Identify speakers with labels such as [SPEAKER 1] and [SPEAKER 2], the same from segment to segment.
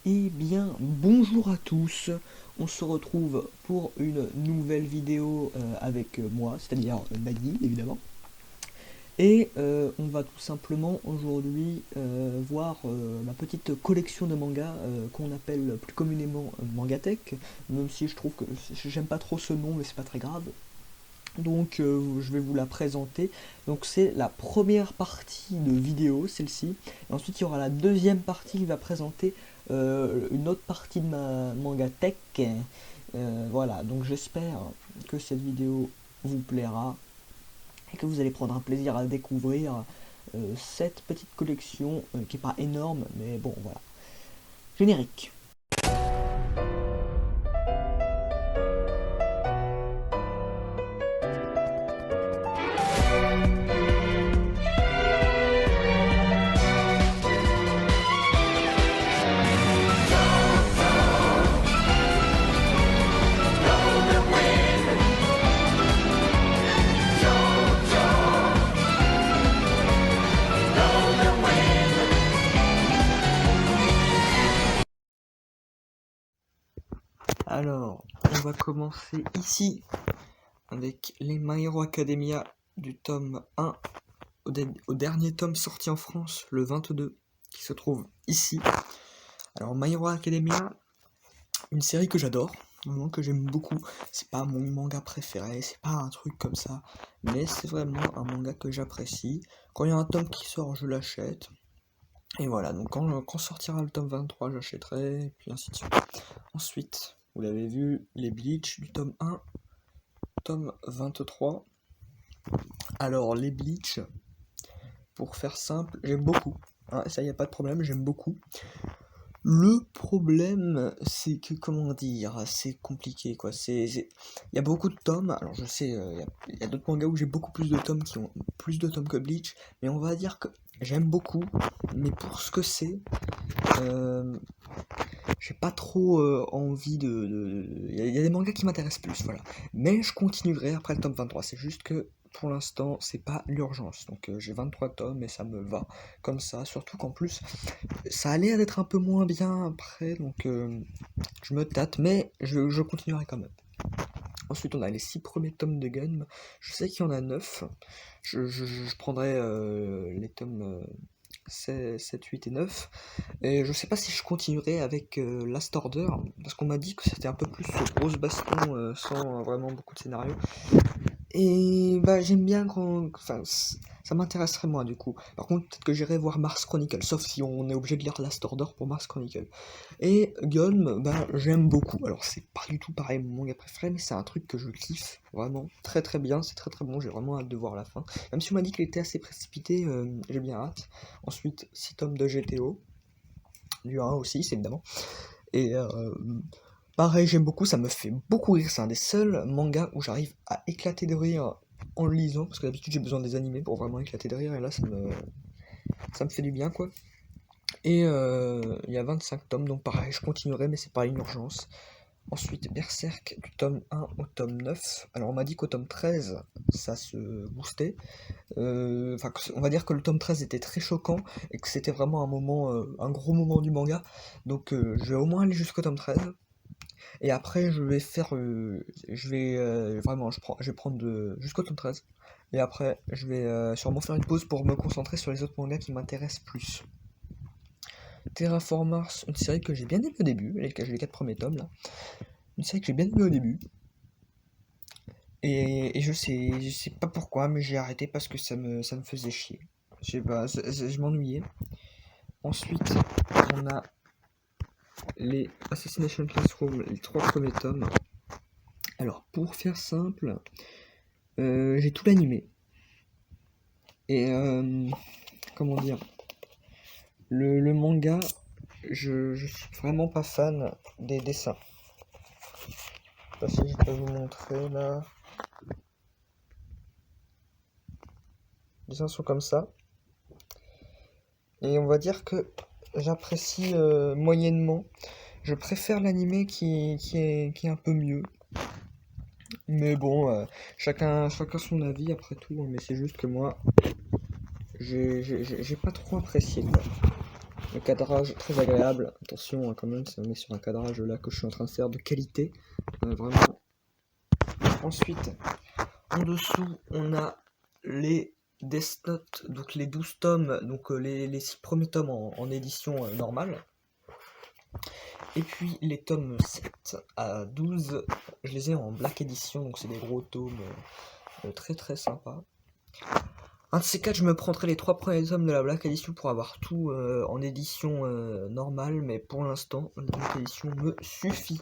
[SPEAKER 1] Eh bien, bonjour à tous, on se retrouve pour une nouvelle vidéo avec moi, c'est-à-dire Nagui évidemment. Et on va tout simplement aujourd'hui voir ma petite collection de mangas qu'on appelle plus communément Mangatech, même si je trouve que j'aime pas trop ce nom, mais c'est pas très grave. Donc je vais vous la présenter. Donc c'est la première partie de vidéo, celle-ci. Et ensuite il y aura la deuxième partie qui va présenter une autre partie de ma manga tech. Voilà, donc j'espère que cette vidéo vous plaira et que vous allez prendre un plaisir à découvrir cette petite collection qui est pas énorme, mais bon voilà. Générique. Alors, on va commencer ici avec les My Hero Academia du tome 1 au dernier tome sorti en France, le 22, qui se trouve ici. Alors, My Hero Academia, une série que j'adore, vraiment que j'aime beaucoup. C'est pas mon manga préféré, c'est pas un truc comme ça, mais c'est vraiment un manga que j'apprécie. Quand il y a un tome qui sort, je l'achète. Et voilà, donc quand sortira le tome 23, j'achèterai, et puis ainsi de suite. Ensuite, vous l'avez vu, les Bleach du tome 1, tome 23. Alors, les Bleach, pour faire simple, j'aime beaucoup. Hein, ça, y a pas de problème, j'aime beaucoup. Le problème, c'est que, comment dire, c'est compliqué, quoi. Il y a beaucoup de tomes. Alors, je sais, il y a d'autres mangas où j'ai beaucoup plus de tomes qui ont plus de tomes que Bleach. Mais on va dire que j'aime beaucoup. Mais pour ce que c'est, j'ai pas trop envie de. Il y a des mangas qui m'intéressent plus, voilà. Mais je continuerai après le tome 23. C'est juste que pour l'instant, c'est pas l'urgence. Donc j'ai 23 tomes et ça me va comme ça. Surtout qu'en plus, ça a l'air d'être un peu moins bien après. Donc je me tâte, mais je continuerai quand même. Ensuite, on a les 6 premiers tomes de Gun. Je sais qu'il y en a 9. Je prendrai les tomes 7, 8 et 9. Et je sais pas si je continuerai avec Last Order, parce qu'on m'a dit que c'était un peu plus grosse baston sans vraiment beaucoup de scénario. Et bah j'aime bien quand. Enfin, ça m'intéresserait moins du coup. Par contre, peut-être que j'irai voir Mars Chronicle, sauf si on est obligé de lire Last Order pour Mars Chronicle. Et Gun, bah j'aime beaucoup. Alors c'est pas du tout pareil mon manga préféré, mais c'est un truc que je kiffe vraiment très très bien. C'est très très bon, j'ai vraiment hâte de voir la fin. Même si on m'a dit qu'il était assez précipité, j'ai bien hâte. Ensuite, 6 tomes de GTO. Du 1 aussi, c'est évidemment. Et pareil, j'aime beaucoup, ça me fait beaucoup rire. C'est un des seuls mangas où j'arrive à éclater de rire en le lisant, parce que d'habitude j'ai besoin des animés pour vraiment éclater de rire, et là ça me fait du bien quoi. Et il y a 25 tomes, donc pareil, je continuerai, mais c'est pas une urgence. Ensuite, Berserk du tome 1 au tome 9. Alors on m'a dit qu'au tome 13, ça se boostait. Enfin, on va dire que le tome 13 était très choquant et que c'était vraiment un moment, un gros moment du manga. Donc je vais au moins aller jusqu'au tome 13. Et après, je vais faire. Je vais. Vraiment, je vais prendre jusqu'au tome 13. Et après, je vais sûrement faire une pause pour me concentrer sur les autres mangas qui m'intéressent plus. Terraform Mars, une série que j'ai bien aimé au début. J'ai les 4 premiers tomes là. Une série que j'ai bien aimé au début. Et je sais pas pourquoi, mais j'ai arrêté parce que ça me faisait chier. Je sais pas, je m'ennuyais. Ensuite, on a les Assassination Classroom, les 3 premiers tomes. Alors, pour faire simple, j'ai tout l'animé. Et comment dire, le manga, je suis vraiment pas fan des dessins. Je sais pas si je peux vous montrer là. Les dessins sont comme ça. Et on va dire que j'apprécie moyennement. Je préfère l'animé qui est un peu mieux. Mais bon, chacun son avis après tout. Mais c'est juste que moi, j'ai pas trop apprécié quoi. Le cadrage très agréable. Attention, quand même, on est sur un cadrage là que je suis en train de faire de qualité. Vraiment. Ensuite, en dessous, on a les Death Note, donc les 12 tomes, donc les 6 premiers tomes en édition normale. Et puis les tomes 7 à 12, je les ai en Black Edition, donc c'est des gros tomes très très sympas. Un de ces quatre, je me prendrai les 3 premiers tomes de la Black Edition pour avoir tout en édition normale, mais pour l'instant, la Black Edition me suffit.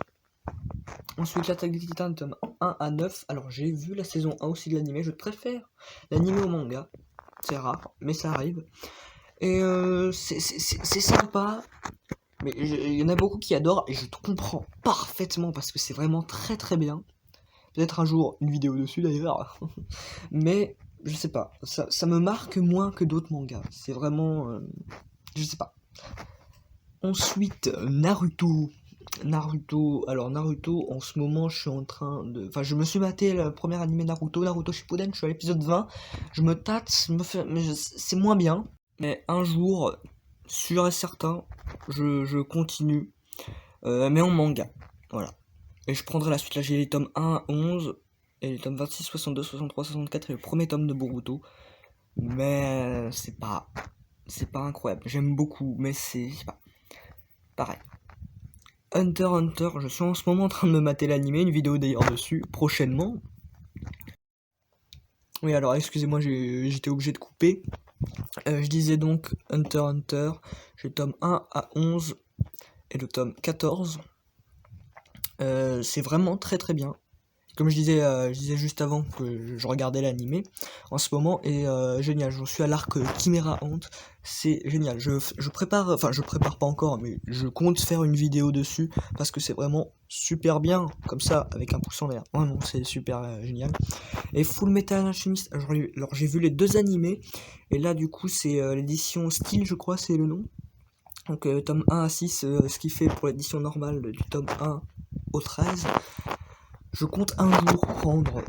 [SPEAKER 1] Ensuite, l'Attaque des Titans, tome 1 à 9. Alors, j'ai vu la saison 1 aussi de l'anime. Je préfère l'anime au manga. C'est rare, mais ça arrive. Et c'est sympa. Mais il y en a beaucoup qui adorent. Et je te comprends parfaitement parce que c'est vraiment très très bien. Peut-être un jour une vidéo dessus d'ailleurs. Mais je sais pas. Ça me marque moins que d'autres mangas. C'est vraiment. Je sais pas. Ensuite, Naruto. Alors Naruto, en ce moment, je suis en train de... Enfin, je me suis maté le premier animé Naruto Shippuden, je suis à l'épisode 20. Je me tâte, c'est moins bien. Mais un jour, sûr et certain, je continue. Mais en manga, voilà. Et je prendrai la suite, là j'ai les tomes 1 à 11, et les tomes 26, 62, 63, 64, et le premier tome de Boruto. Mais c'est pas incroyable, j'aime beaucoup, mais c'est pas pareil. Hunter x Hunter, je suis en ce moment en train de me mater l'animé, une vidéo d'ailleurs dessus, prochainement. Oui, alors excusez-moi, j'étais obligé de couper. Je disais donc Hunter x Hunter, j'ai le tome 1 à 11 et le tome 14. C'est vraiment très très bien. Comme je disais juste avant que je regardais l'animé en ce moment, et génial, j'en suis à l'arc Chimera Ant, c'est génial. Je prépare, enfin je prépare pas encore, mais je compte faire une vidéo dessus, parce que c'est vraiment super bien, comme ça, avec un pouce en l'air. Vraiment, c'est super génial. Et Full Metal Alchemist, alors j'ai vu les 2 animés, et là du coup c'est l'édition Style, je crois, c'est le nom. Donc tome 1 à 6, ce qui fait pour l'édition normale du tome 1 au 13. Je compte un jour prendre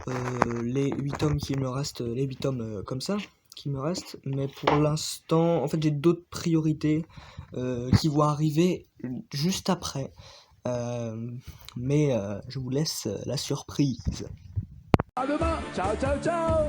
[SPEAKER 1] les 8 tomes qui me restent, les 8 tomes comme ça, qui me restent, mais pour l'instant, en fait, j'ai d'autres priorités qui vont arriver juste après. Mais je vous laisse la surprise.
[SPEAKER 2] À demain, ciao ciao ciao.